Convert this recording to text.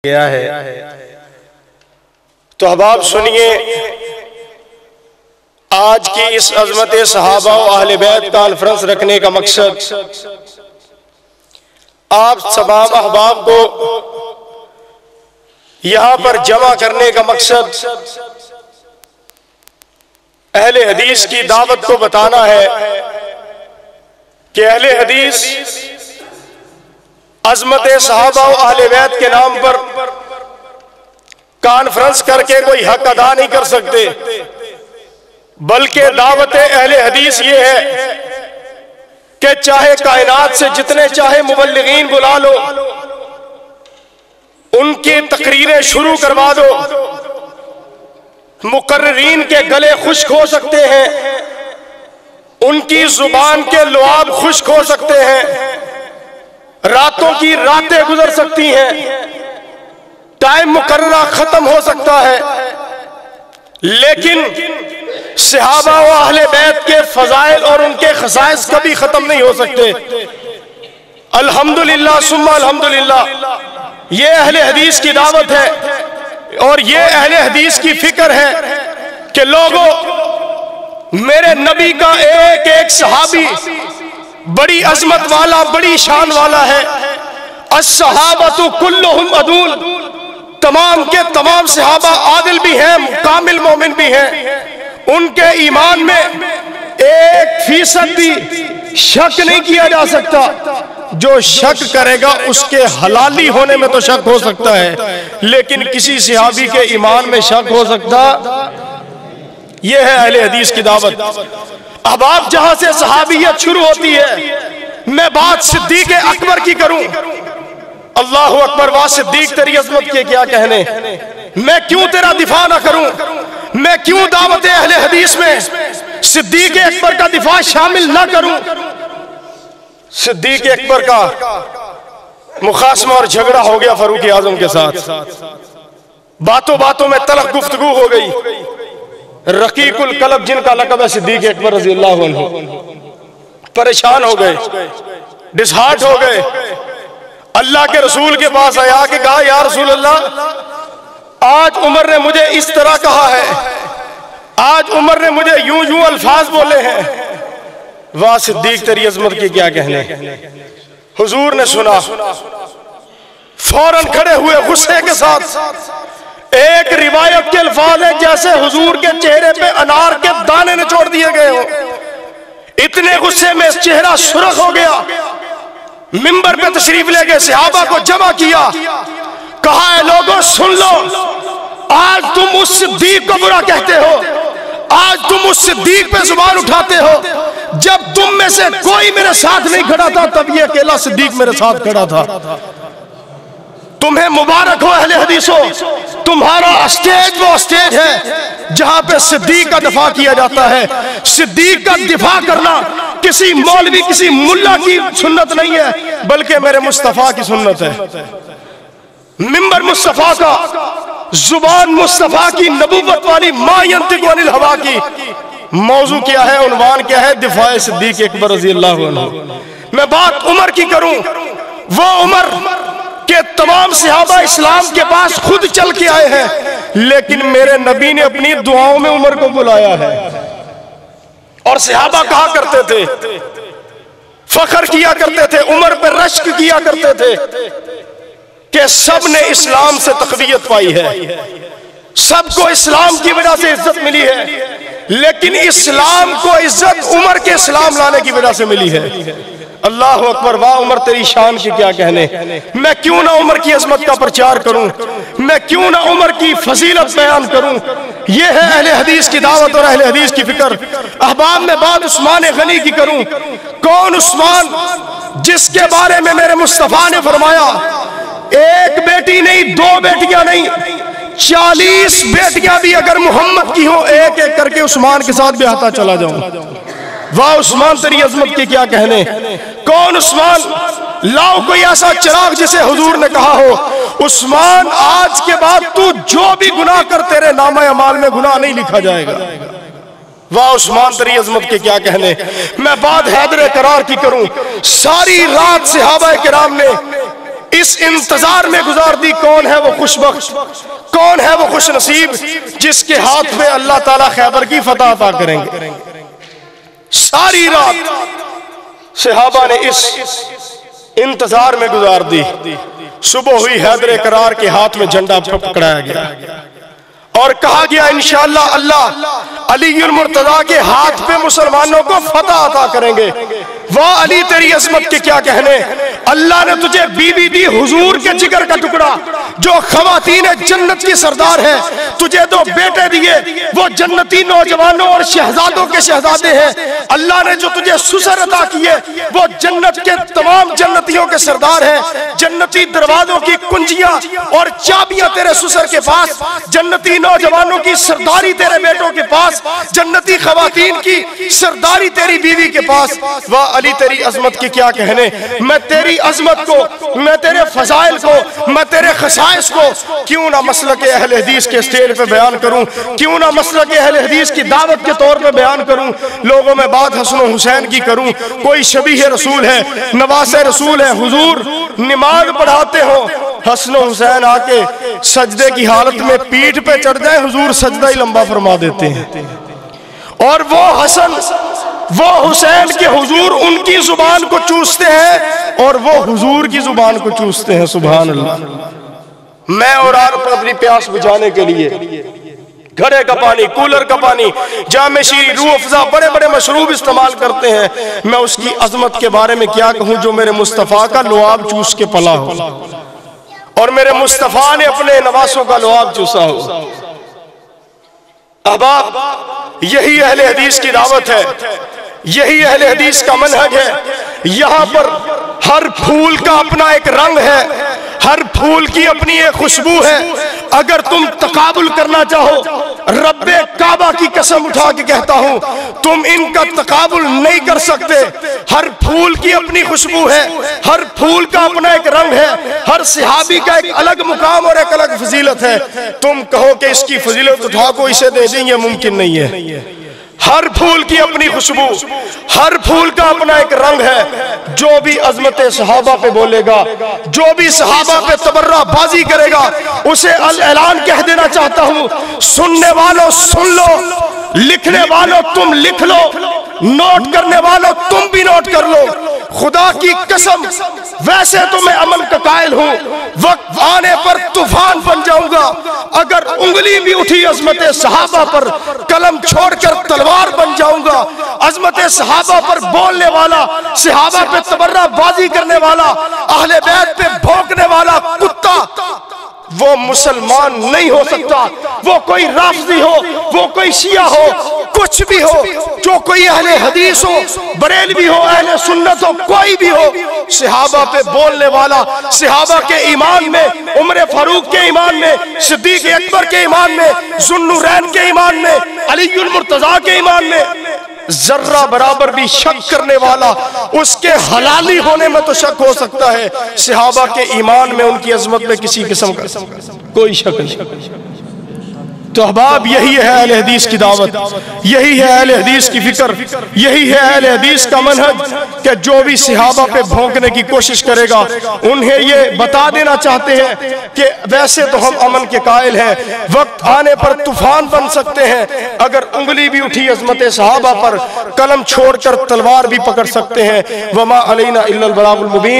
گیا ہے۔ تو احباب سنیے، آج کی اس عظمت صحابہ و اہل بیت کانفرنس رکھنے کا مقصد آپ تمام احباب کو یہاں پر جمع کرنے کا مقصد اہل حدیث کی دعوت کو بتانا ہے کہ اہل حدیث عظمت صحابہ و اہل بیت کے نام پر کانفرنس کر کے کوئی حق ادا نہیں کر سکتے، بلکہ دعوت اہل حدیث یہ ہے کہ چاہے کائنات سے جتنے چاہے مبلغین بلا لو، ان کی تقریریں شروع کروا دو، مقررین کے گلے خشک ہو سکتے ہیں، ان کی زبان کے لعاب خشک ہو سکتے ہیں، راتوں کی راتیں گزر سکتی ہیں، ٹائم مقررہ ختم ہو سکتا ہے، لیکن صحابہ و اہل بیت کے فضائل اور ان کے خصائص کبھی ختم نہیں ہو سکتے۔ الحمدللہ ثم الحمدللہ، یہ اہل حدیث کی دعوت ہے اور یہ اہل حدیث کی فکر ہے کہ لوگوں، میرے نبی کا ایک ایک صحابی بڑی عظمت والا، بڑی شان والا ہے۔ الصحابۃ کلہم عدول، تمام کے تمام صحابہ عادل بھی ہیں، کامل مومن بھی ہیں، ان کے ایمان میں 1% بھی شک نہیں کیا جا سکتا۔ جو شک کرے گا اس کے حلالی ہونے میں تو شک ہو سکتا ہے، لیکن کسی صحابی کے ایمان میں شک ہو سکتا؟ یہ ہے اہل حدیث کی دعوت۔ احباب، جہاں سے صحابیت شروع ہوتی ہے، میں بات صدیق اکبر کی کروں، اللہ اکبر، واہ صدیق تیری عظمت کے کیا کہنے، میں کیوں تیرا دفاع نہ کروں، میں کیوں دعوت اہل حدیث میں صدیق اکبر کا دفاع شامل نہ کروں۔ صدیق اکبر کا مخاصمہ اور جھگڑا ہو گیا فاروق اعظم کے ساتھ، باتوں باتوں میں تلخ گفتگو ہو گئی۔ رقیق القلب جن کا لقب ہے صدیق اکبر رضی اللہ عنہ پریشان ہو گئے، ڈسہارٹ ہو گئے، اللہ کے رسول کے پاس آیا کہ کہا یا رسول اللہ، آج عمر نے مجھے اس طرح کہا ہے، آج عمر نے مجھے یوں یوں الفاظ بولے ہیں، واہ صدیق تیری عظمت کی کیا کہنے۔ حضور نے سنا، فوراً کھڑے ہوئے غصے کے ساتھ۔ ایک روایت کے الفاظ ہیں جیسے حضور کے چہرے پہ انار کے دانے نچوڑ دیے گئے ہوں، اتنے غصے میں چہرہ سرخ ہو گیا۔ منبر پہ تشریف لے گئے، صحابہ کو جمع کیا، کہا اے لوگوں سن لو، آج تم اس صدیق کو برا کہتے ہو، آج تم اس صدیق پہ زبان اٹھاتے ہو، جب تم میں سے کوئی میرے ساتھ نہیں کھڑا تھا تب یہ اکیلا صدیق میرے ساتھ کھڑا تھا۔ تمہیں مبارک ہو اہل حدیثوں، تمہارا اسٹیج وہ اسٹیج ہے جہاں پہ صدیق کا دفاع کیا جاتا ہے۔ صدیق کا دفاع کرنا کسی مولوی، کسی ملا کی سنت نہیں ہے، بلکہ میرے مصطفیٰ کی سنت ہے۔ منبر مصطفیٰ کا، زبان مصطفیٰ کی، نبوت والی ما ینطق عن الہوا کی موضوع کیا ہے، عنوان کیا ہے؟ دفاع صدیق اکبر رضی اللہ عنہ۔ میں بات عمر کی کروں، وہ عمر کہ تمام صحابہ اسلام کے پاس خود چل کے آئے ہیں، لیکن میرے نبی نے اپنی دعاؤں میں عمر کو بلایا ہے۔ اور صحابہ کہا کرتے تھے، فخر کیا کرتے تھے، عمر پہ رشک کیا کرتے تھے کہ سب نے اسلام سے تقویت پائی ہے، سب کو اسلام کی وجہ سے عزت ملی ہے، لیکن اسلام کو عزت عمر کے اسلام لانے کی وجہ سے ملی ہے۔ اللہ اکبر، واہ عمر تیری شان کی کیا کہنے۔ میں کیوں نہ عمر کی عظمت کا پرچار کروں، میں کیوں نہ عمر کی فضیلت بیان کروں۔ یہ ہے اہل حدیث کی دعوت اور اہل حدیث کی فکر۔ احباب، میں بات عثمان غنی کی کروں۔ کون عثمان جس کے بارے میں میرے مصطفیٰ نے فرمایا ایک بیٹی نہیں، 2 بیٹیاں نہیں، 40 بیٹیاں بھی اگر محمد کی ہوں، ایک ایک کر کے عثمان کے ساتھ بیاہتا چلا جاؤں۔ واہ عثمان تیری عظمت کے کیا کہنے۔ کون عثمان؟ لاؤ کوئی ایسا چراغ جسے حضور نے کہا ہو عثمان آج کے بعد تو جو بھی گناہ کر تیرے نامہ اعمال میں گناہ نہیں لکھا جائے گا۔ واہ عثمان تیری عظمت کے کیا کہنے۔ میں بات حیدر کرار کی کروں۔ ساری رات صحابہ کرام نے اس انتظار میں گزار دی۔ کون ہے وہ خوش بخت، کون ہے وہ خوش نصیب جس کے ہاتھ میں اللہ تعالیٰ خیبر کی فتح عطا کریں گے۔ ساری رات صحابہ نے اس انتظار میں گزار دی۔ صبح ہوئی، حیدر کرار کے ہاتھ میں جھنڈا پکڑایا گیا اور کہا گیا انشاءاللہ اللہ علی المرتضیٰ کے ہاتھ پہ مسلمانوں کو فتح عطا کریں گے۔ واہ علی تیری عظمت کے کیا کہنے، اللہ نے تجھے بیوی دی حضور کے جگر کا ٹکڑا جو خواتین جنت کی سردار ہے، تجھے دو بیٹے دیے وہ جنتی نوجوانوں اور شہزادوں کے شہزادے ہیں، اللہ نے جو تجھے سسر عطا کیے وہ جنت کے تمام جنتیوں کے سردار ہیں، جنتی دروازوں کی کنجیاں اور چابیاں تیرے سسر کے پاس، جنتی نوجوانوں کی سرداری تیرے بیٹوں کے پاس، جنتی خواتین کی سرداری تیری بیوی کے پاس۔ واہ علی تیری عظمت کی کیا کہنے، میں تیری عظمت کو، میں تیرے فضائل کو، میں تیرے خصائص کو کیوں نہ مسلک اہل حدیث کے سٹیج پہ بیان کروں، کیوں نہ مسلک اہل حدیث کی دعوت کے طور پہ بیان کروں، لوگوں میں بات حسن و حسین کی کروں۔ کوئی شبیہ رسول ہے، نواس رسول ہے، حضور نماز پڑھاتے ہو، حسن و حسین آ کے سجدے کی حالت میں پیٹھ پہ چڑھ جائے، حضور سجدہ ہی لمبا فرما دیتے ہیں، اور وہ حسن وہ حسین کے حضور ان کی زبان کو چوستے ہیں اور وہ حضور کی زبان کو چوستے ہیں۔ سبحان اللہ۔ میں اور آپ اپنی پیاس بجھانے کے لیے گھڑے کا پانی، کولر کا پانی، جام شیریں، روح افزا، بڑے بڑے مشروب استعمال کرتے ہیں، میں اس کی عظمت کے بارے میں کیا کہوں جو میرے مصطفیٰ کا لعاب چوس کے پلا ہو اور میرے مصطفیٰ نے اپنے نواسوں کا لعاب چوسا ہو۔ احباب، یہی اہل حدیث کی دعوت ہے، یہی اہل حدیث کا منہج ہے۔ یہاں پر ہر پھول کا اپنا ایک رنگ ہے، ہر پھول کی اپنی ایک خوشبو ہے۔ اگر تم تقابل کرنا چاہو، رب کعبہ کی قسم اٹھا کے کہتا ہوں تم ان کا تقابل نہیں کر سکتے۔ ہر پھول کی اپنی خوشبو ہے، ہر پھول کا اپنا ایک رنگ ہے، ہر صحابی کا ایک الگ مقام اور ایک الگ فضیلت ہے۔ تم کہو کہ اس کی فضیلت اٹھا کو اسے دے دیں، یہ ممکن نہیں ہے۔ ہر پھول کی اپنی خوشبو، ہر پھول کا اپنا ایک رنگ ہے۔ جو بھی عظمت صحابہ پہ بولے گا، جو بھی صحابہ پہ تبرہ بازی کرے گا، اسے اعلان کہہ دینا چاہتا ہوں، سننے والوں سن لو، لکھنے والوں تم لکھ لو، نوٹ کرنے والوں تم بھی نوٹ کر لو۔ خدا کی قسم ویسے تو میں امن کا قائل ہوں، وقت آنے پر طوفان بن جاؤں گا۔ اگر انگلی بھی اٹھی عظمت صحابہ پر، قلم چھوڑ کر تلوار بن جاؤں گا۔ عظمت صحابہ پر بولنے والا، صحابہ پہ تبرہ بازی کرنے والا، اہل بیت پہ بھونکنے والا کتا وہ مسلمان نہیں ہو سکتا۔ وہ کوئی رافضی ہو، وہ کوئی شیعہ ہو، کچھ بھی ہو، جو کوئی اہل حدیث ہو، بریلوی ہو، اہل سنت ہو، کوئی بھی ہو، صحابہ پہ بولنے والا، صحابہ کے ایمان میں، عمر فاروق کے ایمان میں، صدیق اکبر کے ایمان میں، ذو النورین کے ایمان میں، علی المرتضیٰ کے ایمان میں ذرہ برابر بھی شک کرنے والا، اس کے حلالی ہونے میں تو شک ہو سکتا ہے، صحابہ کے ایمان میں ان کی عظمت میں کسی قسم کا کوئی شک نہیں۔ تو احباب، یہی ہے اہل حدیث کی دعوت، یہی ہے اہل حدیث کی فکر، یہی ہے اہل حدیث کا منہج کہ جو بھی صحابہ پہ بھونکنے کی کوشش کرے گا، انہیں یہ بتا دینا چاہتے ہیں کہ ویسے تو ہم امن کے قائل ہیں، وقت آنے پر طوفان بن سکتے ہیں، اگر انگلی بھی اٹھی عظمت صحابہ پر، قلم چھوڑ کر تلوار بھی پکڑ سکتے ہیں۔ وما علینا الا البلاغ المبین۔